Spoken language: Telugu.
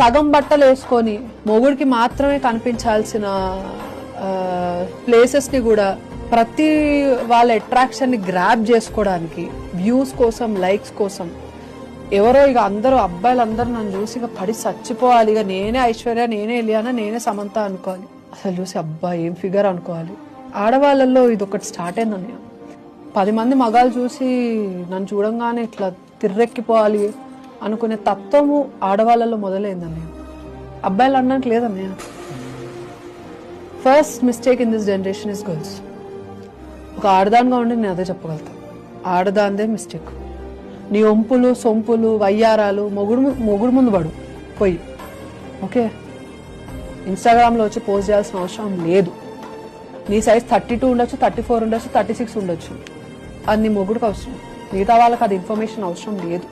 సగం బట్టలు వేసుకొని మొగుడికి మాత్రమే కనిపించాల్సిన ప్లేసెస్ని కూడా ప్రతి వాళ్ళ అట్రాక్షన్ని గ్రాప్ చేసుకోవడానికి వ్యూస్ కోసం లైక్స్ కోసం ఎవరో ఇక అందరూ అబ్బాయిలందరూ నన్ను చూసి ఇక పడి చచ్చిపోవాలి, ఇక నేనే ఐశ్వర్య, నేనే ఇలియానా, నేనే సమంత అనుకోవాలి. అసలు చూసి అబ్బా ఏం ఫిగర్ అనుకోవాలి. ఆడవాళ్ళల్లో ఇది ఒకటి స్టార్ట్ అయిందని 10 మంది మగాళ్ళు చూసి నన్ను చూడంగానే ఇట్లా తిర్రెక్కిపోవాలి అనుకునే తత్వము ఆడవాళ్ళలో మొదలైందన్నయ్య. అబ్బాయిలు అన్నట్టు లేదన్నయ్య. First mistake in this generation is girls. ఒక ఆడదానిగా ఉండి నేను అదే చెప్పగలుగుతాను, ఆడదాందే మిస్టేక్. నీ ఒంపులు సొంపులు వయ్యారాలు మొగుడు ముందు పడు పోయి, ఓకే? ఇన్స్టాగ్రామ్లో వచ్చి పోస్ట్ చేయాల్సిన అవసరం లేదు. నీ సైజ్ 32 ఉండొచ్చు, 34 ఉండొచ్చు, 36 ఉండొచ్చు. అది నీ మొగుడికి అవసరం. మిగతా వాళ్ళకి అది ఇన్ఫర్మేషన్ అవసరం లేదు.